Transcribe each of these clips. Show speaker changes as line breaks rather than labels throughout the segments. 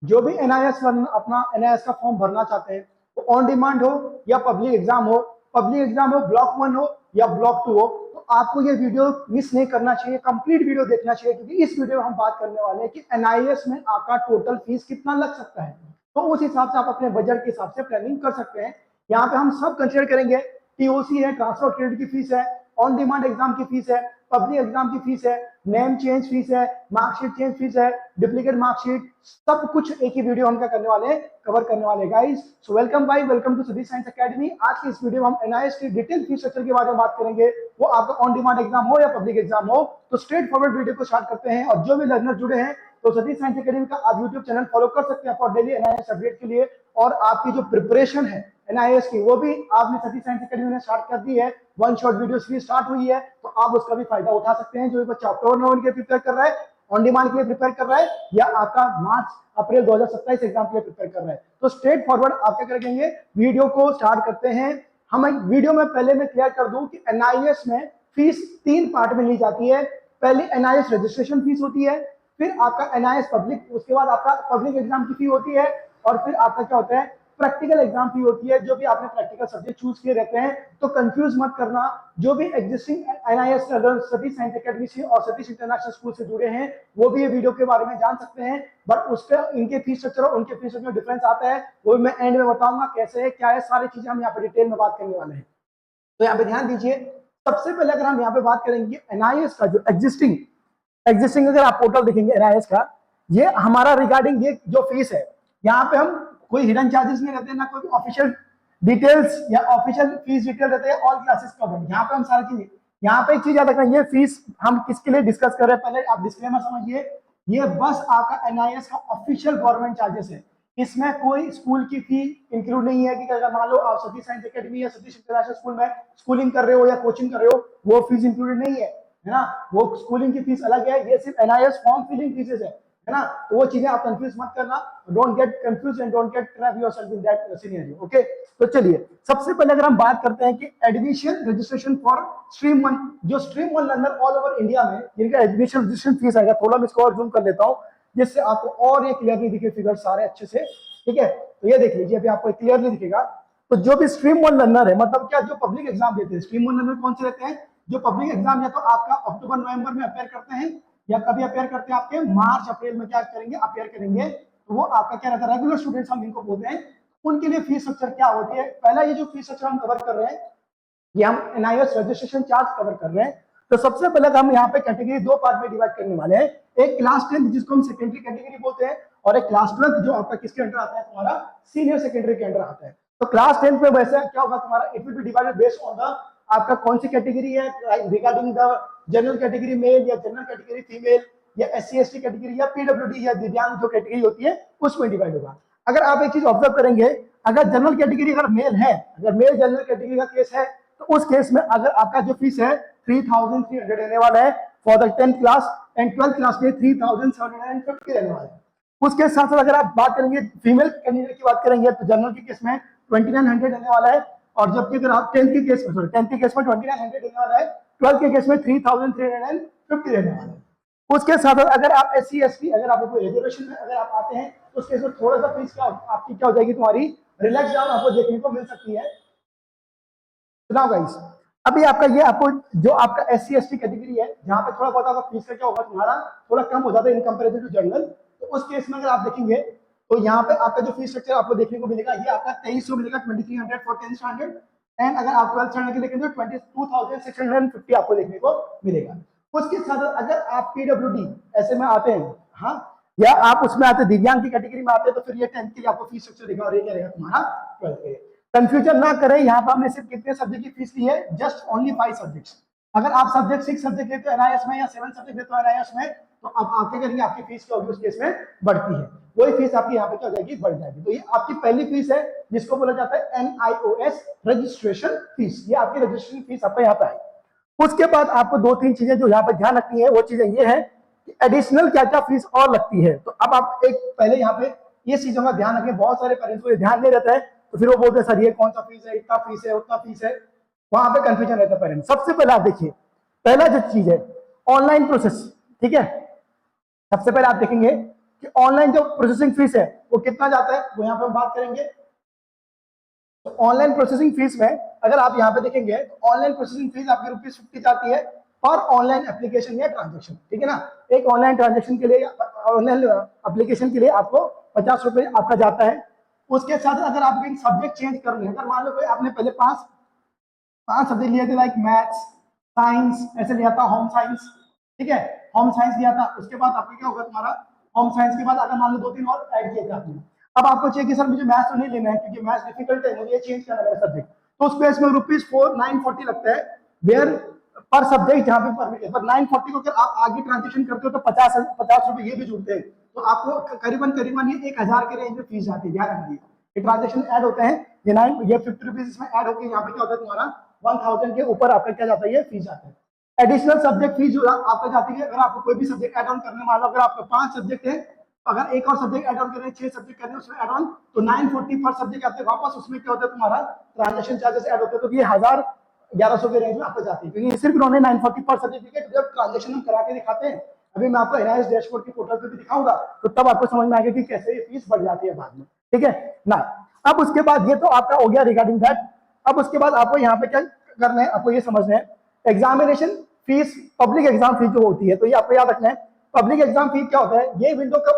जो भी एनआईएस अपना एनआईएस का फॉर्म भरना चाहते हैं, तो ऑन डिमांड हो या पब्लिक एग्जाम हो, ब्लॉक 1 हो या ब्लॉक 2 हो, तो आपको ये वीडियो मिस नहीं करना चाहिए, कंप्लीट वीडियो देखना चाहिए, क्योंकि इस वीडियो में हम बात करने वाले हैं कि एनआईएस में आपका टोटल फीस कितना लग सकता है। तो उस हिसाब से आप अपने बजट के हिसाब से प्लानिंग कर सकते हैं। यहाँ पे हम सब कंसिडर करेंगे, टीओसी है, ट्रांसफर क्रेडिट की फीस है, ऑन डिमांड एग्जाम की फीस है, पब्लिक एग्जाम की फीस है, नेम चेंज फीस है, मार्कशीट चेंज फीस है, डुप्लीकेट मार्कशीट, सब कुछ एक ही वीडियो हम क्या करने वाले हैं, कवर करने वाले गाइस। सो वेलकम भाई, welcome to Sudhir science academy. आज की इस वीडियो में हम एनआईएस की डिटेल फीस स्ट्रक्चर के बारे में बात करेंगे, वो आपका ऑन डिमांड एग्जाम हो या पब्लिक एग्जाम हो। तो स्ट्रेट फॉरवर्ड वीडियो को स्टार्ट करते हैं। और जो भी लर्नर जुड़े हैं तो सतीश साइंस एकेडमी का आप यूट्यूब चैनल फॉलो कर सकते हैं फॉर डेली एनआईएस अपडेट के लिए। और आपकी जो प्रिपरेशन है एनआईएस की, वो भी आपने सतीश साइंस एकेडमी ने स्टार्ट कर दी है। One shot video series start हुई है, तो आप उसका भी फायदा उठा सकते हैं। जो भी बच्चा अक्टूबर नवंबर के प्रिपेयर कर रहा है, ऑन डिमांड के लिए प्रिपेयर कर रहा है, या आपका मार्च अप्रैल 2027 एग्जाम के लिए प्रिपेयर कर रहा है, तो स्ट्रेट फॉरवर्ड आप क्या करेंगे, वीडियो को स्टार्ट करते हैं। हम वीडियो में पहले मैं क्लियर कर दूं कि एनआईएस में फीस 3 पार्ट में ली जाती है। पहली एनआईएस रजिस्ट्रेशन फीस होती है, फिर आपका एनआईएस पब्लिक, उसके बाद आपका पब्लिक एग्जाम की फी होती है, और फिर आपका क्या होता है, प्रैक्टिकल एग्जाम फी होती है, जो भी आपने प्रैक्टिकल सब्जेक्ट चूज किए रहते हैं। तो कंफ्यूज मत करना, जो भी existing NIS Satish science academy से और सतीश इंटरनेशनल स्कूल से जुड़े हैं, वो भी ये वीडियो के बारे में जान सकते हैं। बट उसका इनके फीस स्ट्रक्चर और उनके फीस स्ट्रक्चर में डिफरेंस आता है, वो मैं एंड में बताऊंगा कैसे है क्या है, सारी चीजें हम यहाँ पे डिटेल में बात करने वाले हैं। तो यहाँ पे ध्यान दीजिए, सबसे पहले अगर हम यहाँ पे बात करेंगे एनआईएस का जो एग्जिस्टिंग अगर आप पोर्टल देखेंगे एनआईएस का, ये हमारा रिगार्डिंग ये जो फीस है, यहाँ पे हम कोई हिडन चार्जेस नहीं रहते, ना कोई ऑफिशियल डिटेल्स या ऑफिशियल फीस डिटेल रहते हैं, ऑल क्लासेस कवर्ड। यहाँ पे हम सारी चीजें, यहाँ पे एक चीज याद रखना, ये फीस हम किसके लिए डिस्कस कर रहे हैं, पहले आप डिस्क्लेमर समझिए। ये बस आपका एनआईएस का ऑफिशियल गवर्नमेंट चार्जेस है, इसमें कोई स्कूल की फी इंक्लूड नहीं है। कि अगर मान लो आप सतीश साइंस एकेडमी या सतीश इंटरनेशनल स्कूल में स्कूलिंग कर रहे हो या कोचिंग कर रहे हो, वो फीस इंक्लूडेड नहीं है ना, वो स्कूलिंग की फीस अलग है, ये सिर्फ एनआईएस फॉर्म फिलिंग फीसेस है ना। तो वो चीजें आप कंफ्यूज मत करना, don't get confuse and don't get trap yourself in that scenario. Okay, तो चलिए सबसे पहले अगर हम बात करते हैं कि एडमिशन रजिस्ट्रेशन फॉर स्ट्रीम 1, जो stream 1 learner all over India में जिनका एडमिशन रजिस्ट्रेशन फीस आएगा, थोड़ा मैं इसको और जूम कर लेता हूं जिससे आपको और ये क्लियरली दिखे फिगर सारे अच्छे से। ठीक है, तो ये देख लीजिए, अभी आपको क्लियरली दिखेगा। तो जो भी स्ट्रीम 1 लर्नर है, मतलब क्या, जो पब्लिक एग्जाम देते हैं, स्ट्रीम 1 लर्नर कौन से रहते हैं, जो पब्लिक एग्जाम या तो आपका अक्टूबर नवंबर में अपेयर करते हैं, या कभी अपेयर करते हैं आपके मार्च अप्रैल में क्या करेंगे, अपेयर करेंगे। तो वो आपका क्या रहता है, रेगुलर स्टूडेंट्स हम इनको बोलते हैं। उनके लिए फीस स्ट्रक्चर क्या होती है, पहला ये जो फीस स्ट्रक्चर हम कवर कर रहे हैं, ये हम एनआईएस रजिस्ट्रेशन चार्ज कवर कर रहे हैं। तो सबसे पहले हम यहाँ पे कैटेगरी दो पार्ट में डिवाइड करने वाले हैं। एक क्लास 10 जिसको हम सेकेंडरी कैटेगरी बोलते हैं, और एक क्लास 12 जो आपका किसके अंडर आता है, तुम्हारा सीनियर सेकेंडरी के अंडर आता है। तो क्लास 10 में वैसे क्या होगा तुम्हारा, it will be divided based on the आपका कौन सी कैटेगरी है, regarding the general category mail या जनरल कैटेगरी फीमेल या एससी एसटी कैटेगरी या पीडब्ल्यूडी या दिव्यांग जो कैटेगरी होती है उसमें डिवाइड होगा। अगर आप एक चीज ऑब्जर्व करेंगे, अगर जनरल कैटेगरी अगर मेल है, अगर मेल जनरल कैटेगरी का केस है, तो उस केस में अगर आपका जो फीस है 3300 रहने वाला है for the 10th class, and 12th class में 3750 रहने वाला है। उसके साथ साथ अगर आप बात करेंगे फीमेल कैंडिडेट की बात करेंगे, तो जनरल के केस में 2900 रहने वाला है, और जबकि अगर आप 10th के केस में 2900 रहने वाला है, 12th के केस में 3350 रहने वाला है। उसके साथ साथ अगर आप एससी एसटी, अगर आप कोई रिजर्वेशन में अगर आप आते हैं, तो उस केस में थोड़ा सा फीस क्या आपकी क्या हो जाएगी, तुम्हारी रिलैक्स डाउन आपको देखने को मिल सकती है। सुनाओ गाइस, अभी आपका ये आपको जो आपका एससी एसटी कैटेगरी है, जहां पे थोड़ा बहुत आपका फीस का क्या होगा, तुम्हारा थोड़ा कम हो जाता है इन कंपैरिजन टू जनरल। तो उस केस में अगर आप देखेंगे, तो यहाँ पे आपका जो फीस स्ट्रक्चर आपको देखने को मिलेगा, ये आपका 2300 मिलेगा, 2300 फॉर 10th स्टैंडर्ड। एंड अगर आप 12th स्टैंडर्ड के देखेंगे तो 22,650 आपको देखने को मिलेगा। उसके साथ अगर आप पीडब्ल्यूडी ऐसे में आते हैं, हाँ, या आप उसमें आते दिव्यांग की कैटेगरी में आते हैं, तो फिर ये 10th के लिए आपको फीस स्ट्रक्चर दिखा, और ये क्या रहेगा तुम्हारा 12th के लिए। कंफ्यूजन ना करें, यहाँ पर हमने सिर्फ कितने सब्जेक्ट की फीस ली है, जस्ट ओनली 5 सब्जेक्ट्स। अगर आप सब्जेक्ट 6 सब्जेक्ट लेते हो एनआईएस में, या 7 सब्जेक्ट लेते हो एनआईएस में, तो अब आप क्या करेंगे, आपकी फीस क्या होगी उस केस में, बढ़ती है। वही फीस आपकी यहाँ पे क्या हो जाएगी, बढ़ जाएगी। तो ये आपकी पहली फीस है, जिसको बोला जाता है एनआईओएस रजिस्ट्रेशन फीस। ये आपकी रजिस्ट्रेशन फीस आपका यहाँ पे आएगी। उसके बाद आपको 2-3 चीजें जो यहाँ पे ध्यान रखनी है, वो चीजें ये है कि एडिशनल क्या क्या फीस और लगती है। तो अब आप एक पहले यहाँ पे ये चीजों का ध्यान रखें, बहुत सारे पेरेंट्स को ये ध्यान नहीं रहता है, तो फिर वो बोलते हैं सर ये कौन सा फीस है, इतना फीस है, उतना फीस है, वहां पे कंफ्यूजन रहता है पेरेंट्स। सबसे पहले आप देखिए, पहला जो चीज है ऑनलाइन प्रोसेस। ठीक है, सबसे पहले आप देखेंगे कि ऑनलाइन जो प्रोसेसिंग फीस है वो कितना जाता है, वो यहाँ पे हम बात करेंगे। तो ऑनलाइन प्रोसेसिंग फीस में अगर आप यहाँ पे देखेंगे तो ऑनलाइन प्रोसेसिंग फीस आपकी ₹50 जाती है पर ऑनलाइन एप्लीकेशन या ट्रांजेक्शन, ठीक है ना। एक ऑनलाइन ट्रांजेक्शन के लिए, ऑनलाइन एप्लीकेशन के लिए आपको ₹50 आपका जाता है। उसके साथ अगर आप एक सब्जेक्ट चेंज कर रहे हैं, अगर मान लो कोई आपने पहले पांच सब्जेक्ट लिए थे, लाइक मैथ्स, साइंस, ऐसे लिया था, होम साइंस, ठीक है, होम साइंस लिया था, उसके बाद आपका क्या होगा, तुम्हारा होम साइंस के बाद अगर मान लो 2-3 और ऐड किए थे आपने, अब आपको चाहिए कि सर मुझे मैथ्स तो नहीं लेना है क्योंकि मैथ्स डिफिकल्ट है, मुझे चेंज करना है सब्जेक्ट, तो उस केस में ₹940 लगता है वेयर पर सब्जेक्ट, जहां पे परमिट है। पर 940 को अगर आप आगे ट्रांजेक्शन करते हो तो 50 ये भी जुड़ते हैं, तो आपको करीबन करीबन ये 1000 के रेंज में फीस जाती है। ध्यान रखिए, ये ट्रांजेक्शन ऐड होते हैं, ये ₹50 इसमें ऐड होकर यहाँ पे क्या होता है, तुम्हारा 1000 के ऊपर आपका क्या जाता है, ये फीस जाता है। एडिशनल सब्जेक्ट फीस जो आपका जाती है, अगर आपको कोई भी सब्जेक्ट ऐड ऑन करने, मान लो अगर आपका 5 सब्जेक्ट है, अगर एक और सब्जेक्ट ऐड ऑन कर रहे हैं, 6 सब्जेक्ट कर रहे हैं उसमें ऐड ऑन, तो 940 पर सब्जेक्ट आते हैं वापस, उसमें क्या होता है, तुम्हारा ट्रांजेक्शन चार्जेस ऐड होते हैं, तो ये 1100 के रेंज में आपको जाती है, क्योंकि सिर्फ उन्होंने 940 पर सर्टिफिकेट जब ट्रांजेक्शन हम करा के दिखाते हैं, अभी मैं आपको एनआईएस डैशबोर्ड की पोर्टल पे भी दिखाऊंगा, तो तब आपको समझ में आएगा कि कैसे ये फीस बढ़ जाती है बाद में, ठीक है ना। अब उसके बाद ये तो आपका हो गया रिगार्डिंग दैट। अब उसके बाद आपको यहाँ पे क्या करना है, आपको ये समझना है, examination fees, public exam fees जो होती है, तो ये आपको याद रखना है, पब्लिक एग्जाम फी क्या होता है, ये विंडो कब,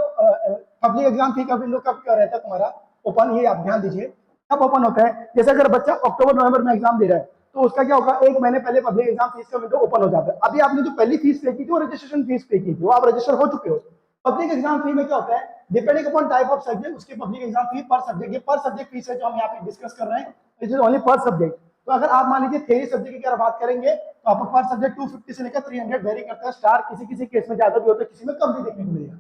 पब्लिक एग्जाम फी का विंडो कब क्या रहता है तुम्हारा ओपन, ये आप ध्यान दीजिए, कब ओपन होता है। जैसे अगर बच्चा अक्टूबर नवंबर में एग्जाम दे रहा है तो उसका क्या होगा, 1 महीने पहले पब्लिक एग्जाम फीस का विंडो ओपन हो जाता है। अभी आपने जो पहली फीस पे की थी वो रजिस्ट्रेशन फीस पे की थी, वो आप रजिस्टर हो चुके हो। पब्लिक एग्जाम फी में क्या होता है, depending upon type of subject उसकी पब्लिक एग्जाम फी पर सब्जेक्ट, ये पर सब्जेक्ट फीस है जो हम यहाँ पे डिस्कस कर रहे हैं, इट इज ओनली पर सब्जेक्ट। तो अगर आप मान लीजिए थ्योरी सब्जेक्ट की अगर बात करेंगे तो आपको पर सब्जेक्ट 250 से लेकर 300 वेरी करता है, स्टार किसी किसी केस में ज्यादा भी होता है, किसी में कम भी देखने को मिलेगा।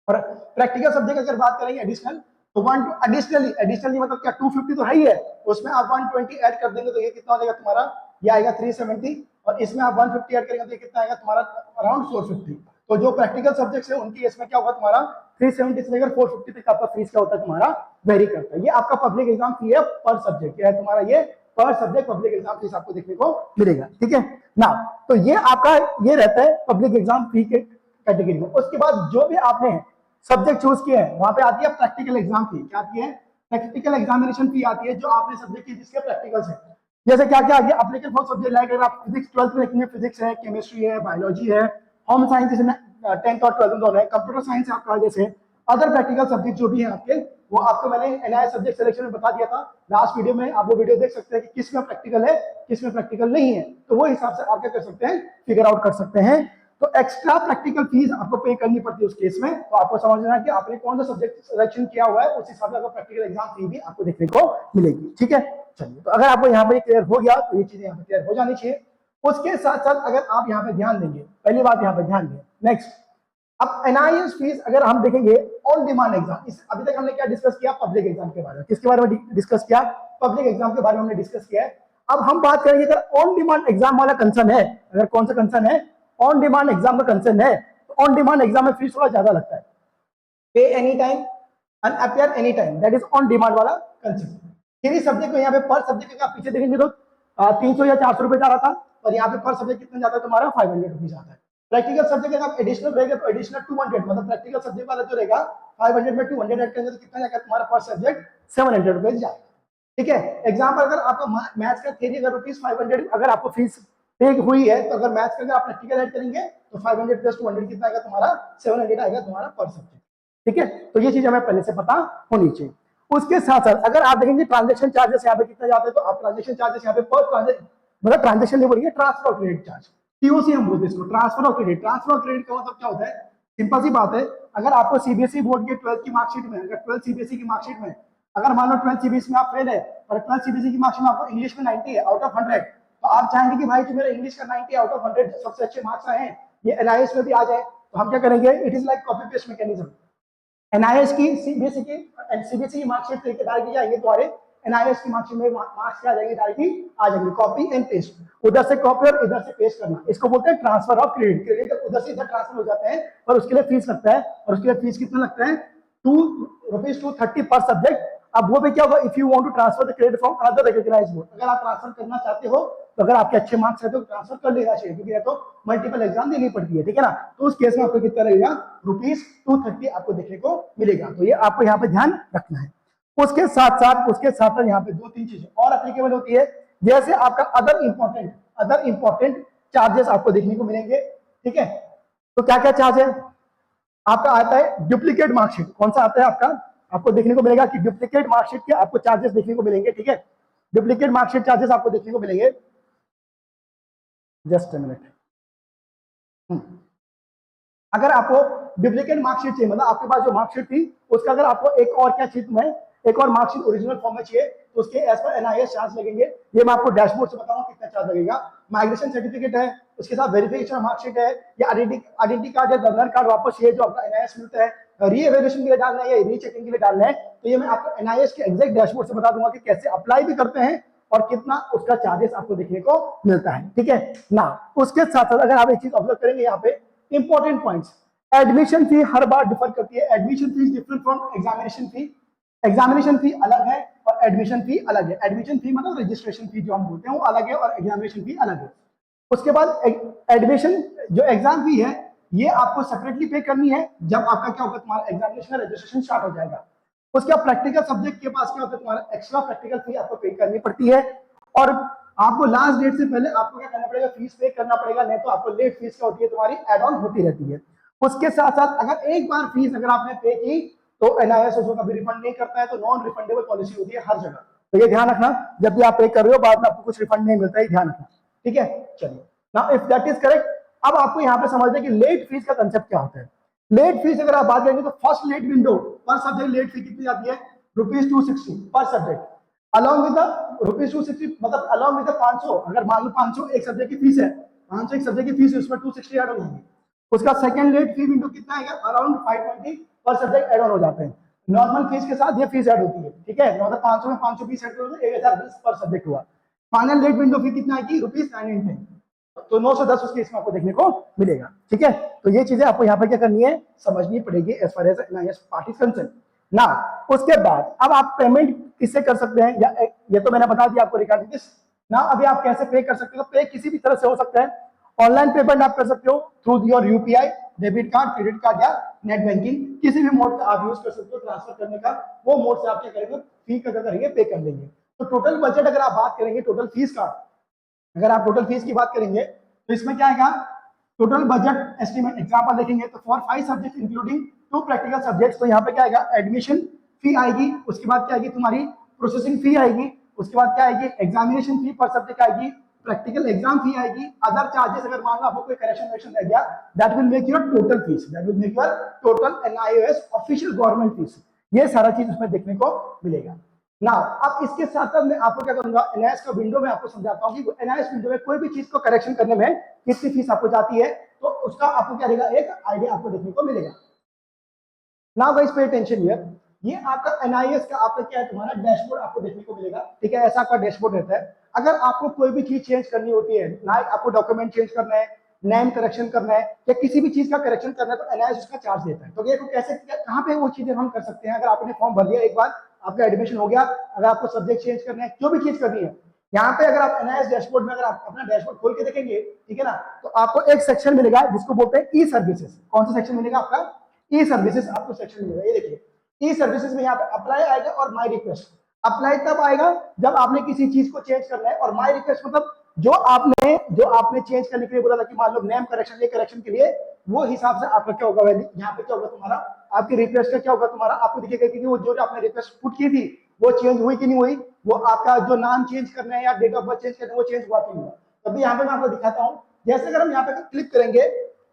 और प्रैक्टिकल सब्जेक्ट अगर बात करेंगे एडिशनल, तो एडिशनली मतलब क्या 250 तो है ही है, उसमें आप 120 ऐड कर देंगे तो ये कितना हो जाएगा तुम्हारा, ये आएगा 370, और इसमें आप 150 ऐड करेंगे तो ये कितना आएगा तुम्हारा, अराउंड 450। तो जो प्रैक्टिकल सब्जेक्ट्स है उनकी इसमें क्या होगा तुम्हारा 370 से लेकर 450 तक आपका फीस क्या होता है तुम्हारा वेरी करता है। ये आपका पब्लिक एग्जाम फी है पर सब्जेक्ट, क्या है तुम्हारा, ये पर सब्जेक्ट पब्लिक एग्जाम फीस आपको देखने को मिलेगा, ठीक है ना। तो ये आपका ये रहता है पब्लिक एग्जाम फी के कैटेगरी में। उसके बाद जो भी आपने सब्जेक्ट चूज किए हैं वहां पे आती है प्रैक्टिकल एग्जाम फी, क्या आती है, प्रैक्टिकल एग्जामिनेशन फी आती है, जो आपने सब्जेक्ट की जिसके प्रैक्टिकल्स है। जैसे क्या क्या आगे एप्लीकेबल फॉर सब्जेक्ट, लाइक अगर आप फिजिक्स 12th में देखेंगे, फिजिक्स है, केमिस्ट्री है, बायोलॉजी है, होम साइंस जैसे 10th और 12th में दोनों है, कंप्यूटर साइंस है आपका, जैसे अदर प्रैक्टिकल सब्जेक्ट जो भी है आपके, वो आपको मैंने एनआईएस सब्जेक्ट सिलेक्शन में बता दिया था लास्ट वीडियो में, आप वो वीडियो देख सकते हैं कि किस में प्रैक्टिकल है किस में प्रैक्टिकल नहीं है, तो वो हिसाब से आप क्या कर सकते हैं, फिगर आउट कर सकते हैं। तो एक्स्ट्रा प्रैक्टिकल फीस आपको पे करनी पड़ती है उस केस में, तो आपको समझना है कि आपने कौन सा सब्जेक्ट सिलेक्शन किया हुआ है, उस हिसाब से आपको प्रैक्टिकल एग्जाम फी भी आपको देखने को मिलेगी, ठीक है। चलिए, तो अगर आपको यहाँ पे क्लियर हो गया तो ये चीजें यहाँ पे क्लियर हो जानी चाहिए। उसके साथ साथ अगर आप यहाँ पे ध्यान देंगे, पहली बात यहाँ पे ध्यान दें, नेक्स्ट, अब एनआईएस फीस अगर हम देखेंगे ऑन डिमांड एग्जाम, इस अभी तक हमने क्या डिस्कस किया, पब्लिक एग्जाम के बारे में, किसके बारे में डिस्कस किया, पब्लिक एग्जाम के बारे में हमने डिस्कस किया है। अब हम बात करेंगे अगर ऑन डिमांड एग्जाम वाला कंसर्न है, अगर कौन सा कंसर्न है, ऑन डिमांड एग्जाम का कंसर्न है, तो ऑन डिमांड एग्जाम में फीस थोड़ा ज्यादा लगता है, पे any time and appear any time, that is on demand वाला कंसेप्ट। थ्योरी सब्जेक्ट में यहाँ पे पर सब्जेक्ट का आप पीछे देखेंगे तो 300 या 400 रुपए जा रहा था, और यहाँ पे पर सब्जेक्ट कितना जाता है तुम्हारा 500 रुपीज आता है। प्रैक्टिकल सब्जेक्ट अगर आप एडिशनल रहेगा तो एडिशनल 200, मतलब प्रैक्टिकल सब्जेक्ट वाला जो रहेगा 500 में 200 ऐड करेंगे तो कितना जाएगा तुम्हारा पर सब्जेक्ट 700 रुपीज जाएगा, ठीक है। एग्जाम्पल अगर आपका मैथ्स का थ्योरी अगर ₹500 अगर आपको फीस पे हुई है, तो अगर मैथ्स का अगर आप प्रैक्टिकल ऐड करेंगे तो 500 प्लस 200 कितना आएगा तुम्हारा 700 आएगा तुम्हारा पर सब्जेक्ट, ठीक है। तो ये चीज हमें पहले से पता होनी चाहिए। उसके साथ साथ अगर आप देखेंगे ट्रांजेक्शन चार्जेस यहाँ पे कितना जाते हैं, तो आप ट्रांजेक्शन चार्जेस यहाँ पे पर ट्रांजेक्शन, मतलब ट्रांजेक्शन नहीं बोलेंगे, transfer of credit charge, TOC हम बोलते हैं इसको, transfer of credit. Transfer of credit का मतलब क्या होता है, सिंपल सी बात है, अगर आपको सीबीएसई बोर्ड के 12th की मार्कशीट में, अगर 12th सीबीएसई की मार्कशीट में अगर मान लो 12th सीबीएसई में आप फेल है और 12th सीबीएसई की मार्कशीट में आपको इंग्लिश में 90 है आउट ऑफ 100, तो आप चाहेंगे कि भाई जो मेरा इंग्लिश का 90 आउट ऑफ 100 सबसे अच्छे मार्क्स आए हैं ये एनआईएस में भी आ जाए, तो हम क्या करेंगे, it is like copy paste mechanism. NIS की सीबीएसई की मार्कशीट लेके डाल दी जाएंगे, तुम्हारे एनआईएस की मार्कशीट में मार्क्स क्या आ जाएंगे, डायरेक्टली आ जाएंगे, कॉपी एंड पेस्ट, उधर से कॉपी और इधर से पेस्ट करना, इसको बोलते हैं ट्रांसफर ऑफ क्रेडिट। क्रेडिट उधर से इधर ट्रांसफर हो जाते हैं, और उसके लिए फीस लगता है, और उसके लिए फीस कितना लगता है, ₹230 पर सब्जेक्ट, अब वो भी क्या होगा, if you want to transfer the credit from another recognised board, अगर आप ट्रांसफर करना चाहते हो तो अगर आपके अच्छे मार्क्स है तो ट्रांसफर कर लेना चाहिए, क्योंकि तो मल्टीपल एग्जाम देनी पड़ती है, ठीक है ना। तो उस केस में आपको कितना लगेगा, ₹230 आपको देखने को मिलेगा। तो ये आपको यहाँ पे ध्यान रखना है। उसके साथ साथ यहाँ पे 2-3 चीजें और एप्लीकेबल होती है, जैसे आपका अदर इंपॉर्टेंट चार्जेस आपको देखने को मिलेंगे, ठीक है। तो क्या क्या चार्ज है आपका, आता है डुप्लीकेट मार्कशीट। कौन सा आता है आपका, आपको देखने को मिलेगा कि डुप्लीकेट मार्कशीट के आपको चार्जेस देखने को मिलेंगे, ठीक है। डुप्लीकेट मार्कशीट चार्जेस आपको देखने को मिलेंगे, जस्ट अ मिनट। अगर आपको डुप्लीकेट मार्कशीट चाहिए, मतलब आपके पास जो मार्कशीट थी उसका अगर आपको एक और क्या चीज में, एक और मार्कशीट ओरिजिनल फॉर्म में चाहिए, तो उसके एज पर एनआईएस चार्ज लगेंगे। ये मैं आपको डैशबोर्ड से बताऊंगा कितना चार्ज लगेगा। माइग्रेशन सर्टिफिकेट है, उसके साथ वेरिफिकेशन मार्कशीट है, या आइडेंटिटी कार्ड या लर्नर कार्ड वापस ये जो आपका एनआईएस मिलता है, रीएवैल्यूएशन के लिए डालना है या रीचेकिंग के लिए डालना है, तो ये मैं आपको एनआईएस के एग्जैक्ट डैशबोर्ड से बता दूंगा कि कैसे अप्लाई भी करते हैं और कितना उसका चार्जेस आपको देखने को मिलता है, ठीक है ना। उसके साथ साथ अगर आप एक चीज ऑब्जर्व करेंगे यहाँ पे इंपॉर्टेंट पॉइंट्स, एडमिशन फी हर बार डिफर करती है। Admission fee different from examination fee. Examination फी अलग है और एडमिशन फी अलग है। एडमिशन फी मतलब रजिस्ट्रेशन फी जो हम बोलते हैं वो अलग है और एग्जामिनेशन फी अलग है। उसके बाद एडमिशन जो एग्जाम फी है ये आपको सेपरेटली पे करनी है जब आपका क्या होगा, तुम्हारा एग्जामिनेशन रजिस्ट्रेशन स्टार्ट हो जाएगा। उसके बाद प्रैक्टिकल सब्जेक्ट के पास क्या होता है, तुम्हारा एक्स्ट्रा प्रैक्टिकल फी आपको पे करनी पड़ती है, और आपको लास्ट डेट से पहले आपको क्या करना पड़ेगा, फीस पे करना पड़ेगा, नहीं तो आपको लेट फीस क्या होती है, तुम्हारी एड ऑन होती रहती है। उसके साथ साथ अगर एक बार फीस अगर आपने पे की तो एनआईएस उसको कभी रिफंड नहीं करता है, तो नॉन रिफंडेबल पॉलिसी होती है हर जगह। तो ये ध्यान रखना, जब भी आप पे कर रहे हो बाद में आपको कुछ रिफंड नहीं मिलता है, ध्यान रखना, ठीक है। चलिए now if that is correct, अब आपको यहाँ पे समझना है कि लेट फीस का कंसेप्ट क्या होता है। लेट फीस अगर आप बात करेंगे तो फर्स्ट लेट विंडो पर सब्जेक्ट लेट फी कितनी आती है, ₹260 पर सब्जेक्ट, अलॉन्ग विद द ₹260 मतलब अलॉन्ग विद द 500। अगर मान लो 500 एक सब्जेक्ट की फीस है, 500 एक सब्जेक्ट की फीस है, उसमें 260 ऐड हो जाएंगे। उसका सेकंड लेट फी विंडो कितना आएगा, अराउंड 520 पर सब्जेक्ट ऐड ऑन हो जाते हैं। नॉर्मल फीस के साथ ये फीस ऐड होती है, ठीक है। 500 में 520 ऐड करोगे 1020 पर सब्जेक्ट हुआ। फाइनल लेट विंडो फी कितना आएगी, ₹910, तो 910 उसके इसमें आपको देखने को मिलेगा, ठीक है। तो ये चीजें आपको यहाँ पर क्या करनी है, समझनी पड़ेगी as far as NIS part is concern. ना उसके बाद अब आप पेमेंट किससे कर सकते हैं, या ये तो मैंने बता दिया आपको रिगार्डिंग दिस ना। अभी आप कैसे पे कर सकते हो, पे किसी भी तरह से हो सकता है। ऑनलाइन पेमेंट आप कर सकते हो through your UPI, debit card, credit card या नेट बैंकिंग, किसी भी मोड का आप यूज कर सकते हो ट्रांसफर करने का। वो मोड से आप क्या करेंगे, फी का करेंगे, पे कर लेंगे। तो टोटल बजट अगर आप बात करेंगे, टोटल फीस का अगर आप टोटल फीस की बात करेंगे तो इसमें क्या आएगा, टोटल बजट एस्टिमेट एग्जांपल देखेंगे तो for 5 subject including 2 practical subjects, तो यहाँ पे क्या आएगा, एडमिशन फी आएगी, उसके बाद क्या आएगी तुम्हारी प्रोसेसिंग फी आएगी, उसके बाद क्या आएगी एग्जामिनेशन फी पर सब्जेक्ट आएगी, प्रैक्टिकल एग्जाम फी आएगी, अदर चार्जेस अगर मान लो आपको कोई करेक्शन वेक्शन रह गया, that will make your total fees, that will make your total NIOS official government fees. ये सारा चीज उसमें देखने को मिलेगा। ना अब इसके साथ साथ मैं आपको क्या करूंगा, एनआईएस का विंडो में आपको समझाता हूं कि एनआईएस विंडो में कोई भी चीज को करेक्शन करने में कितनी फीस आपको जाती है, तो उसका आपको क्या रहेगा, एक आइडिया आपको देखने को मिलेगा। Now guys pay attention here, ये आपका एनआईएस का आपका क्या है, तुम्हारा डैशबोर्ड आपको देखने को मिलेगा, ठीक है। ऐसा आपका डैशबोर्ड रहता है। अगर आपको कोई भी चीज चेंज करनी होती है ना, आपको डॉक्यूमेंट चेंज करना है, नेम करेक्शन करना है या किसी भी चीज का करेक्शन करना है, तो एनआईएस उसका चार्ज देता है। तो ये कैसे कहाँ पे वो चीजें हम कर सकते हैं, अगर आपने फॉर्म भर दिया एक बार, आपका एडमिशन हो गया, अगर आपको सब्जेक्ट चेंज करना है, जो भी चीज करनी है, यहाँ पे अगर आप एनआईएस डैशबोर्ड में अगर आप अपना डैशबोर्ड खोल के देखेंगे, ठीक है ना, तो आपको एक सेक्शन मिलेगा जिसको बोलते हैं ई सर्विसेज। कौन सा सेक्शन मिलेगा आपका, ई सर्विसेज आपको सेक्शन मिलेगा। ये देखिए ई सर्विसेज में यहाँ पे अप्लाई आएगा और माई रिक्वेस्ट। अप्लाई तब आएगा जब आपने किसी चीज को चेंज करना है, और माई रिक्वेस्ट मतलब जो आपने चेंज करने के लिए बोला था कि मान लो नेम करेक्शन, ये करेक्शन के लिए, वो हिसाब से आपका क्या होगा वैल्यू, यहाँ पे क्या होगा तुम्हारा, आपकी रिक्वेस्ट का क्या होगा तुम्हारा, आपको दिखेगा कि वो जो आपने रिक्वेस्ट पुट की थी वो चेंज हुई कि नहीं हुई, वो आपका जो नाम चेंज करना है या डेट ऑफ बर्थ चेंज करना है वो चेंज हुआ कि नहीं हुआ। तभी यहाँ पे मैं आपको दिखाता हूँ। जैसे अगर हम यहाँ पे क्लिक करेंगे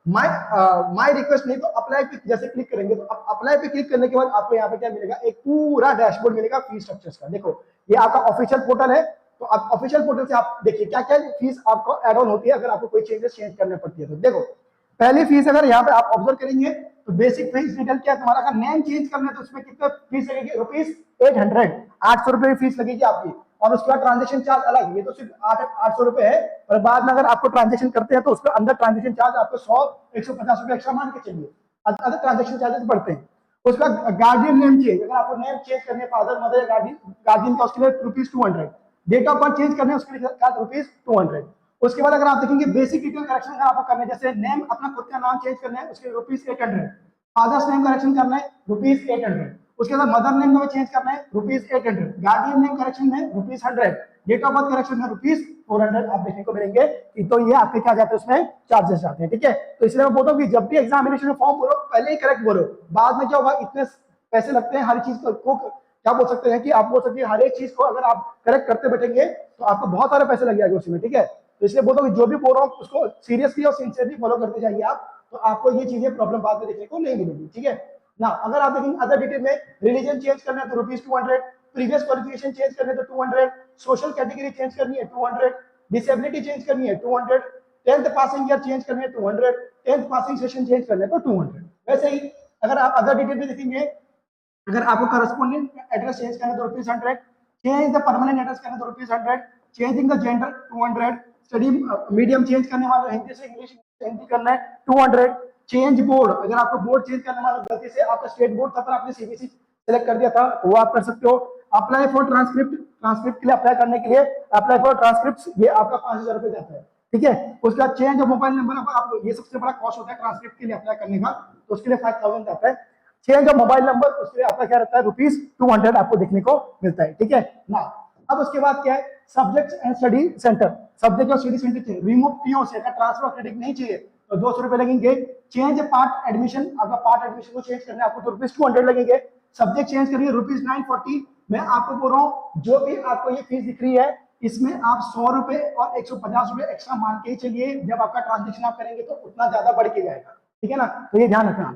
माई रिक्वेस्ट नहीं तो अप्लाई पे जैसे क्लिक करेंगे, तो अप्लाई पे क्लिक करने के बाद आपको यहाँ पे क्या मिलेगा, एक पूरा डैशबोर्ड मिलेगा फीस स्ट्रक्चर्स का। देखो ये आपका ऑफिशियल पोर्टल है, तो आप ऑफिशियल पोर्टल से आप देखिए क्या क्या फीस आपको एड ऑन होती है अगर आपको कोई चेंज करने पड़ती है। तो देखो पहली फीस अगर यहाँ पे आप ऑब्जर्व करेंगे तो बेसिक फीस डिटेल क्या है तुम्हारा, अगर नेम चेंज करना है तो उसमें कितना फीस लगेगी, ₹800, 800 रुपए की फीस लगेगी आपकी। और उसके बाद ट्रांजेक्शन चार्ज अलग, ये तो सिर्फ 800 रुपए है, और बाद में अगर आपको ट्रांजेक्शन करते हैं तो उसके अंदर ट्रांजेक्शन चार्ज आपको 100-150 रुपए एक्स्ट्रा मान के चलिए, अदर ट्रांजेक्शन चार्जेस बढ़ते हैं। उसका गार्डियन नेम चेंज, अगर आपको नेम चेंज करने फादर मदर गार्डियन का, उसके लिए ₹200। डेट ऑफ बर्थ चेंज करने उसके लिए ₹200। उसके बाद अगर आप देखेंगे बेसिक डिटेल करेक्शन अगर आपको करना है, जैसे नेम अपना खुद का नाम चेंज करना है उसके लिए ₹800। फादर्स नेम करेक्शन करना है ₹800। उसके बाद मदर नेम को चेंज करना है ₹800। गार्डियन नेम करेक्शन है ₹100। डेट ऑफ बर्थ करेक्शन है ₹400 आप देखने को मिलेंगे कि तो ये आपके क्या जाते हैं उसमें चार्जेस जाते हैं। ठीक है, तो इसलिए मैं बोलता हूँ कि जब भी एग्जामिनेशन में फॉर्म भरो पहले ही करेक्ट भरो, बाद में क्या होगा इतने पैसे लगते हैं हर चीज को क्या बोल सकते हैं कि आप बोल सकते हैं हर एक चीज को अगर आप करेक्ट करते बैठेंगे तो आपको बहुत सारे पैसे लग जाएंगे उसमें। ठीक है, तो इसलिए बोलता हूँ जो भी बोल रहा हूँ उसको सीरियसली और सिंसियरली फॉलो करते जाइए आप, तो आपको ये चीजें प्रॉब्लम बाद में देखने को नहीं मिलेगी। ठीक है ना, अगर आप देखेंगे अदर डिटेल में रिलीजन चेंज करना है तो ₹200, प्रीवियस क्वालिफिकेशन चेंज करने तो 200, सोशल कैटेगरी चेंज करनी है 200, डिसेबिलिटी चेंज करनी है 200, 10th पासिंग ईयर चेंज करने 200, 10th पासिंग सेशन चेंज करने तो 200। वैसे ही अगर आप अदर डिटेल में देखेंगे, अगर आपको करस्पॉन्डिंग एड्रेस चेंज करना तो ₹100, चेंज द परमानेंट एड्रेस करना तो ₹100, changing the gender 200, study medium change करने वाला हिंदी से इंग्लिश हिंदी करना है 200, चेंज बोर्ड अगर आपको बोर्ड चेंज करने वाला गलती से आपका स्टेट बोर्ड था पर आपने सीबीएसई सेलेक्ट कर दिया था तो वो आप कर सकते हो। अप्लाई फॉर ट्रांसक्रिप्ट, ट्रांसक्रिप्ट के लिए अप्लाई करने के लिए अप्लाई फॉर ट्रांसक्रिप्ट ये आपका ₹5000 जाता है। ठीक है, उसके बाद चेंज ऑफ मोबाइल नंबर आप ये सबसे बड़ा कॉस्ट होता है ट्रांसक्रिप्ट के लिए अप्लाई करने का, तो उसके लिए 5000 जाता है। चेंज ऑफ मोबाइल नंबर उसके लिए आपका क्या रहता है ₹200 आपको देखने को मिलता है। ठीक है ना, अब उसके बाद क्या है subject and study centre, subject और स्टडी सेंटर चाहिए, रिमूव पीओ से अगर ट्रांसफर ऑफ क्रेडिट नहीं चाहिए तो ₹200 लगेंगे। चेंज पार्ट एडमिशन, आपका पार्ट एडमिशन को चेंज करना है आपको तो ₹200 लगेंगे। सब्जेक्ट चेंज करिए ₹940। मैं आपको बोल रहा हूँ जो भी आपको ये फीस दिख रही है इसमें आप ₹100 और ₹150 एक्स्ट्रा मान के ही चलिए, जब आपका ट्रांजेक्शन आप करेंगे तो उतना ज्यादा बढ़ के जाएगा। ठीक है ना, तो ये ध्यान रखना।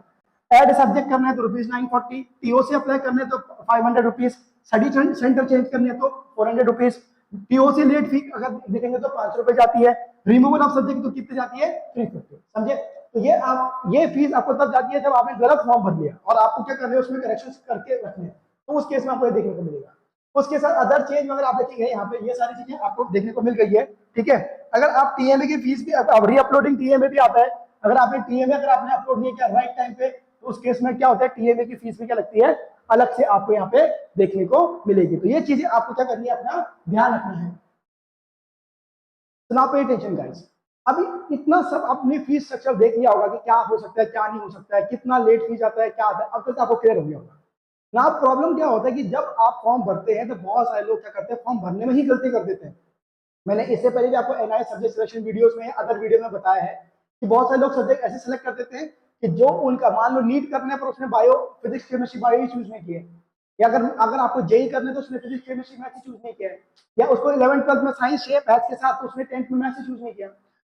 एड सब्जेक्ट करना है तो ₹940, टीओ से अप्लाई करने तो ₹500, स्टडी सेंटर चेंज करने तो ₹400, टीओ से लेट फी अगर देखेंगे तो ₹500 जाती है, रिमूवल ऑफ सब्जेक्ट तो कितनी जाती है 350। समझे, तो ये फीस आपको तब जाती है जब आपने गलत फॉर्म भर लिया और आपको क्या करना है उसमें करेक्शन करके रखने हैं, तो उस केस में आपको देखने को मिलेगा। उसके साथ अदर चेंज अगर आप देखेंगे यहाँ पे ये सारी चीजें आपको देखने को मिल गई है। ठीक है, अगर आप टीएमए की फीस भी अब री अपलोडिंग टीएमए भी आता है, अगर आपने टीएमए अगर आपने अपलोड नहीं किया राइट टाइम पे तो उस केस में क्या होता है टीएमए की फीस भी क्या लगती है अलग से आपको यहाँ पे देखने को मिलेगी। तो ये चीजें आपको क्या करनी है अपना ध्यान रखना है। पे अटेंशन गाइस, अभी इतना सब अपनी फीस स्ट्रक्चर देख लिया होगा कि क्या हो सकता है क्या नहीं हो सकता है, कितना लेट फीस आता है क्या आता है, अब तक आपको क्लियर हो गया होगा ना। प्रॉब्लम क्या होता है कि जब आप फॉर्म भरते हैं तो बहुत सारे लोग क्या करते हैं फॉर्म भरने में ही गलती कर देते हैं। मैंने इससे पहले भी आपको एनआईए सब्जेक्ट सिलेक्शन वीडियोस में अदर वीडियो में बताया है कि बहुत सारे लोग सब्जेक्ट ऐसे सिलेक्ट कर देते हैं कि जो उनका मान लो नीट करने पर उसने बायो फिजिक्स केमिस्ट्री बायो ही चूज नहीं किए, या अगर अगर आपको जेई करने तो उसने फिजिक्स केमिस्ट्री मैथ्स चूज नहीं किया, या उसको 11th 12th में साइंस शेप मैथ्स के साथ तो उसने 10th में मैथ्स चूज नहीं किया।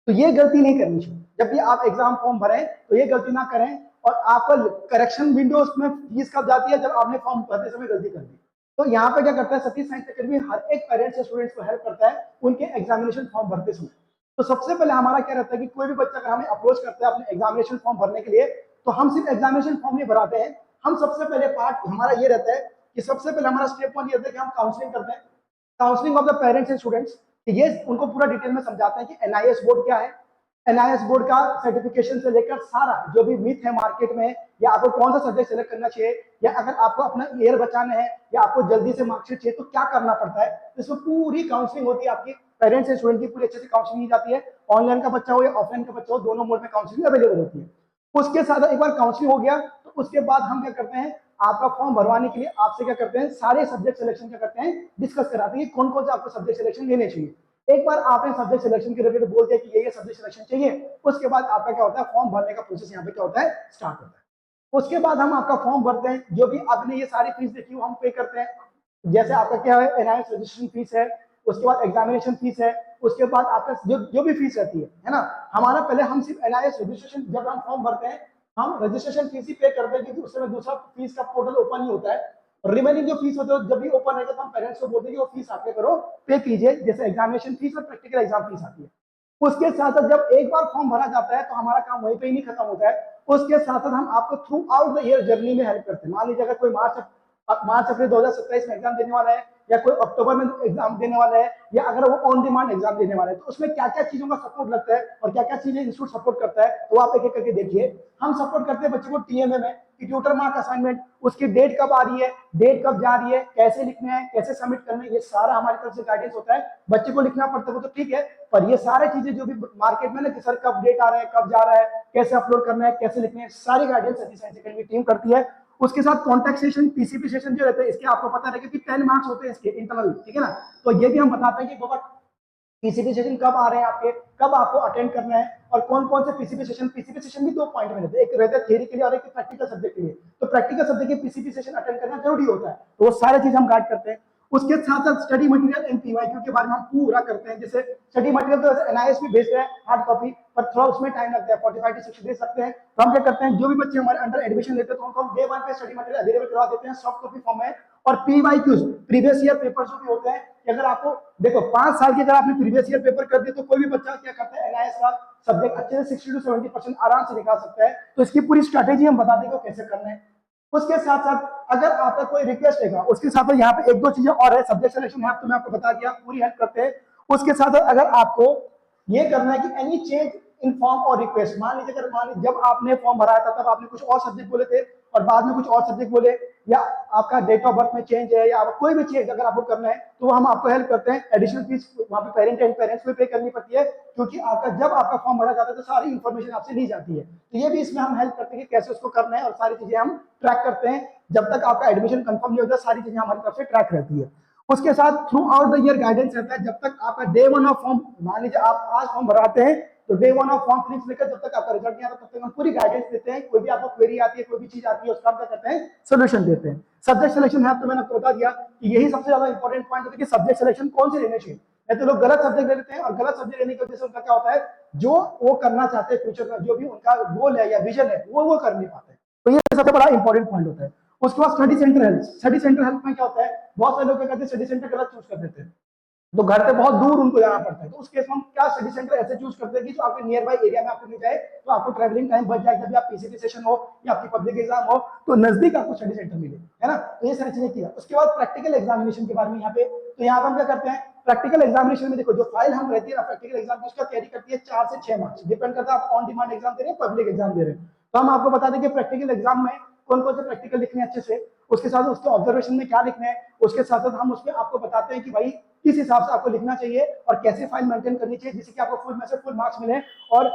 तो ये गलती नहीं करनी चाहिए, जब भी आप एग्जाम फॉर्म भरें तो ये गलती ना करें। और आपका करेक्शन विंडो में फीस कब जाती है जब आपने फॉर्म भरते समय गलती कर दी। तो यहाँ पे क्या करता है सतीश साइंस अकेडमी हर एक पेरेंट्स या स्टूडेंट्स को हेल्प करता है उनके एग्जामिनेशन फॉर्म भरते समय। तो सबसे पहले हमारा क्या रहता है कि कोई भी बच्चा अगर हमें अप्रोच करता है अपने एग्जामिनेशन फॉर्म भरने के लिए तो हम सिर्फ एग्जामिनेशन फॉर्म नहीं भराते हैं, हम सबसे पहले पार्ट हमारा ये रहता है कि सबसे पहले हमारा स्टेप 1 ये रहता है कि हम काउंसलिंग करते हैं, counselling of the parents and students. ये उनको पूरा डिटेल में समझाते हैं कि एनआईएस बोर्ड क्या है, एनआईएस बोर्ड का सर्टिफिकेशन से लेकर सारा जो भी मिथ है मार्केट में, या आपको कौन सा सब्जेक्ट सेलेक्ट करना चाहिए, या अगर आपको अपना ईयर बचाना है या आपको जल्दी से मार्कशीट चाहिए तो क्या करना पड़ता है, इसमें पूरी काउंसलिंग होती है आपकी पेरेंट्स एंड स्टूडेंट की पूरी अच्छे से काउंसलिंग की जाती है। ऑनलाइन का बच्चा हो या ऑफलाइन का बच्चा हो दोनों मोड में काउंसलिंग अवेलेबल होती है। उसके साथ एक बार काउंसलिंग हो गया तो उसके बाद हम क्या करते हैं आपका फॉर्म भरवाने के लिए आपसे क्या करते हैं सारे सब्जेक्ट सिलेक्शन क्या करते हैं डिस्कस कराते हैं कौन कौन से आपको सब्जेक्ट सिलेक्शन लेने चाहिए। एक बार आपने सब्जेक्ट सिलेक्शन के रिलेटेड बोल दिया कि ये सब्जेक्ट सिलेक्शन चाहिए, उसके बाद आपका क्या होता है फॉर्म भरने का प्रोसेस यहाँ पे क्या होता है स्टार्ट होता है। उसके बाद हम आपका फॉर्म भरते हैं, जो भी आपने ये सारी फीस देखी वो हम पे करते हैं। जैसे आपका क्या है एनआईएस रजिस्ट्रेशन फीस है, उसके बाद एग्जामिनेशन फीस है, उसके बाद आपका जो भी फीस रहती है ना, हमारा पहले हम सिर्फ एनआईएस रजिस्ट्रेशन जब हम फॉर्म भरते हैं हम रजिस्ट्रेशन फीस ही पे करते हैं क्योंकि उस समय दूसरा फीस का पोर्टल ओपन नहीं होता है। रिमेनिंग जो फीस होता है जब भी ओपन रहेगा तो हम पेरेंट्स को बोलते हैं कि वो फीस आपके करो पे कीजिए, जैसे एग्जामिनेशन फीस और प्रैक्टिकल एग्जाम फीस आती है। उसके साथ साथ जब एक बार फॉर्म भरा जाता है तो हमारा काम वहीं पे ही नहीं खत्म होता है, उसके साथ साथ हम आपको through out the year journey में हेल्प करते हैं। मान लीजिए अगर कोई मार्च मार्च अप्रैल 2027 में एग्जाम देने वाला है, या कोई अक्टूबर में एग्जाम देने वाला है, या अगर वो ऑन डिमांड एग्जाम देने वाला है, तो उसमें क्या क्या चीजों का सपोर्ट लगता है और क्या क्या चीजें इंस्टीट्यूट सपोर्ट करता है, तो आप एक एक करके देखिए। हम सपोर्ट करते हैं बच्चे को टीएमए में कि ट्यूटर मार्क असाइनमेंट, उसकी डेट कब आ रही है, डेट कब जा रही है, कैसे लिखने हैं, कैसे सबमिट करने हैं, ये सारा हमारी तरफ से गाइडेंस होता है। बच्चे को लिखना पड़ता है वो तो ठीक है, पर ये सारी चीजें जो भी मार्केट में ना कि सर कब डेट आ रहा है, कब जा रहा है, कैसे अपलोड करना है, कैसे लिखना है, सारी guidance Satish science academy team करती है। उसके साथ कॉन्टैक्ट सेशन, पीसीपी सेशन जो रहते हैं, इसके आपको पता रहेगा कि 10 मार्क्स होते हैं इसके इंटरनल, ठीक है ना। तो ये भी हम बताते हैं कि बाबा पीसीपी सेशन कब आ रहे हैं आपके, कब आपको अटेंड करना है, और कौन कौन से पीसीपी सेशन भी दो पॉइंट में रहते हैं, एक रहता है थियरी के लिए और एक प्रैक्टिकल सब्जेक्ट के लिए। तो प्रैक्टिकल सब्जेक्ट के पीसीपी सेशन अटेंड करना जरूरी होता है, तो वो सारे चीज हम गाइड करते हैं। उसके साथ साथ स्टडी मटेरियल एंड पीवाईक्यू के बारे में हम पूरा करते हैं। जैसे स्टडी मटेरियल तो एनआईएस भी भेजते हैं हार्ड कॉपी, पर थोड़ा उसमें टाइम लगता है, 45 to 60 दे सकते हैं। तो हम क्या करते हैं, जो भी बच्चे हमारे अंडर एडमिशन लेते हैं तो उनको हम डे 1 पे स्टडी मटेरियल अवेलेबल करवा देते हैं सॉफ्ट कॉपी फॉर्म में। और पीवाईक्यूज, प्रीवियस ईयर पेपर्स जो भी होते हैं, कि अगर आपको देखो 5 साल के अगर आपने प्रीवियस ईयर पेपर कर दिया, तो कोई भी बच्चा क्या करता है, एनआईएस का सब्जेक्ट अच्छे से 60 to 70% आराम से निकाल सकता है। तो इसकी पूरी स्ट्रैटेजी हम बता देंगे कैसे करना है। उसके साथ साथ अगर आपका कोई रिक्वेस्ट रहेगा, उसके साथ साथ यहाँ पे एक दो चीजें और है, सब्जेक्ट सिलेक्शन है तो मैं आपको बता दिया, पूरी हेल्प करते हैं। उसके साथ साथ अगर आपको ये करना है कि एनी चेंज इन फॉर्म और रिक्वेस्ट, मान लीजिए अगर मान लीजिए जब आपने फॉर्म भराया था तब आपने कुछ और सब्जेक्ट बोले थे और बाद में कुछ और सब्जेक्ट बोले, या आपका डेट ऑफ बर्थ में चेंज है, या कोई भी चेंज अगर आपको करना है, तो हम आपको हेल्प करते हैं। एडिशनल फीस वहाँ पे पेरेंट्स को पे करनी पड़ती है, क्योंकि आपका जब आपका फॉर्म भरा जाता है तो सारी इन्फॉर्मेशन आपसे ली जाती है। तो ये भी इसमें हम हेल्प करते हैं कि कैसे उसको करना है, और सारी चीजें हम ट्रैक करते हैं। जब तक आपका एडमिशन कंफर्म नहीं होता, सारी चीजें हमारी तरफ से ट्रैक रहती है। उसके साथ through out the year guidance रहता है। जब तक आपका डे 1 ऑफ फॉर्म, मान लीजिए आप आज फॉर्म भराते हैं, तो डे 1 ऑफ फॉर्म फिलिंग लेकर जब तक आपका रिजल्ट नहीं आता, तब तक हम पूरी गाइडेंस देते हैं। कोई भी आपको क्वेरी आती है, कोई भी चीज आती है, उसका हम क्या करते हैं, सोल्यूशन देते हैं। सब्जेक्ट सिलेक्शन है तो मैंने आपको बता दिया कि यही सबसे ज्यादा इंपॉर्टेंट पॉइंट होता है कि सब्जेक्ट सिलेक्शन कौन से लेने चाहिए। नहीं तो लोग गलत सब्जेक्ट ले लेते हैं, और गलत सब्जेक्ट लेने की वजह से उनका क्या होता है, जो वो करना चाहते हैं फ्यूचर में, जो भी उनका गोल है या विजन है, वो कर नहीं पाते। तो ये सबसे बड़ा इंपॉर्टेंट पॉइंट होता है। उसके बाद study centre help. Study centre help में क्या होता है, बहुत सारे लोग क्या करते हैं, स्टडी सेंटर गलत चूज कर देते हैं, तो घर से बहुत दूर उनको जाना पड़ता है। तो उस केस में हम क्या स्टडी सेंटर ऐसे चूज करते हैं कि जो आपके नियर बाय एरिया में आपको मिल जाए, तो आपको ट्रैवलिंग टाइम बच जाए, जब आप पीसीपी सेशन हो या आपकी पब्लिक एग्जाम हो, तो नजदीक आपको स्टडी सेंटर मिले, है ना। तो ये सारी चीजें किया। उसके बाद प्रैक्टिकल एग्जामिनेशन के बारे में यहाँ पे, तो यहाँ पर हम क्या करते हैं, प्रैक्टिकल एग्जामिनेशन में देखो जो फाइल हम रहती है ना प्रैक्टिकल एग्जाम की, उसका तैयारी करती है 4 से 6 मार्क्स, डिपेंड करता है आप ऑन डिमांड एग्जाम दे रहे हैं, पब्लिक एग्जाम दे रहे हैं। तो हम आपको बता दें कि प्रैक्टिकल एग्जाम में कौन कौन से प्रैक्टिकल लिखने अच्छे से, उसके साथ उसके ऑब्जर्वेशन में क्या लिखना है, उसके साथ साथ हम उसमें आपको बताते हैं कि भाई किस हिसाब से आपको लिखना चाहिए और कैसे फाइल मेंटेन करनी चाहिए, जिससे कि आपको फुल में से फुल मार्क्स मिले। और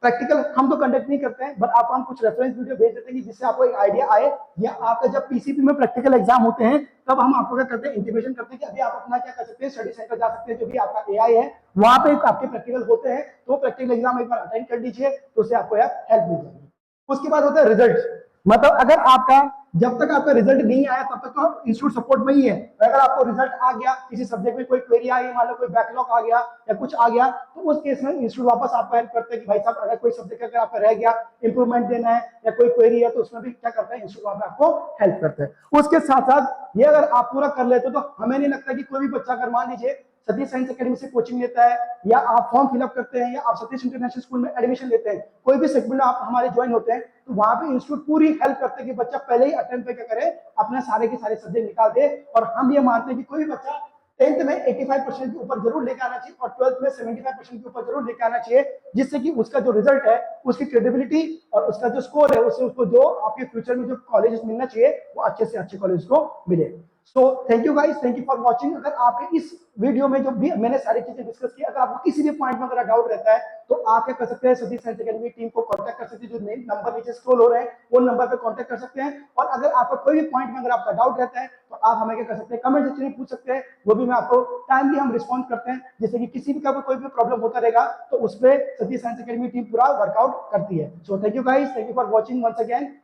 प्रैक्टिकल हम तो कंडक्ट नहीं करते हैं, बट आपको हम कुछ रेफरेंस वीडियो भेज देते हैं कि जिससे आपको एक आइडिया आए, या आपका जब पीसीपी में प्रैक्टिकल एग्जाम होते हैं तब हम आपको क्या करते हैं, इंटीमेशन करते हैं कि अभी आप अपना क्या कर सकते हैं, स्टडी सेंटर जा सकते हैं, जो भी आपका एआई है वहां पे आपके प्रैक्टिकल होते हैं, तो प्रैक्टिकल एग्जाम एक बार अटेंड कर लीजिए, तो उससे आपको हेल्प मिल जाएगी। उसके बाद होता है रिजल्ट। मतलब अगर आपका जब तक आपका रिजल्ट नहीं आया तब तक तो इंस्टीट्यूट सपोर्ट में ही है। अगर आपको रिजल्ट आ गया, किसी सब्जेक्ट में कोई क्वेरी आ गई, मान लो कोई बैकलॉग आ गया या कुछ आ गया, तो उस केस में इंस्टीट्यूट वापस आपको हेल्प करते हैं कि भाई साहब अगर कोई सब्जेक्ट अगर आपका रह गया, इंप्रूवमेंट देना है या कोई क्वेरी है, तो उसमें भी क्या करता है इंस्टीट्यूट वहां पे आपको हेल्प करते हैं। उसके साथ साथ ये अगर आप पूरा कर लेते हो, तो हमें नहीं लगता कि कोई भी बच्चा अगर मान लीजिए सतीश साइंस अकेडमी से कोचिंग लेता है, या आप फॉर्म फिलअप करते हैं, या आप सतीश इंटरनेशनल स्कूल में एडमिशन लेते हैं, कोई भी सेगमेंट आप हमारे ज्वाइन होते हैं, तो वहां पे इंस्टीट्यूट पूरी हेल्प करते हैं कि बच्चा पहले ही अटेम्प्ट पे क्या करे, अपने सारे के सारे सब्जेक्ट निकाल दे। और हम ये मानते हैं कि कोई भी बच्चा 10th में 85% के ऊपर जरूर लेकर आना चाहिए, और 12th में 75% के ऊपर जरूर लेकर आना चाहिए, जिससे कि उसका जो रिजल्ट है, उसकी क्रेडिबिलिटी और उसका जो स्कोर है, उससे उसको जो आपके फ्यूचर में जो कॉलेज मिलना चाहिए, वो अच्छे से अच्छे कॉलेज को मिले। सो thank you guys, thank you for watching. अगर आपके इस वीडियो में जो भी मैंने सारी चीजें डिस्कस की, अगर आपको किसी भी पॉइंट में अगर डाउट रहता है, तो आप क्या कर सकते हैं, सतीश साइंस अकेडमी टीम को कांटेक्ट कर सकते हैं, जो नंबर नीचे स्क्रॉल हो रहे हैं वो नंबर पे कांटेक्ट कर सकते हैं। और अगर आपका कोई भी पॉइंट में अगर आपका डाउट रहता है, तो आप हमें क्या कर सकते हैं, कमेंट सेक्शन में पूछ सकते हैं, वो भी मैं आपको टाइमली हम रिस्पॉन्ड करते हैं, जैसे कि किसी भी का कोई भी प्रॉब्लम होता रहेगा तो उस पर सतीश साइंस अकेडमी टीम पूरा वर्कआउट करती है। So thank you guys, thank you for watching once again.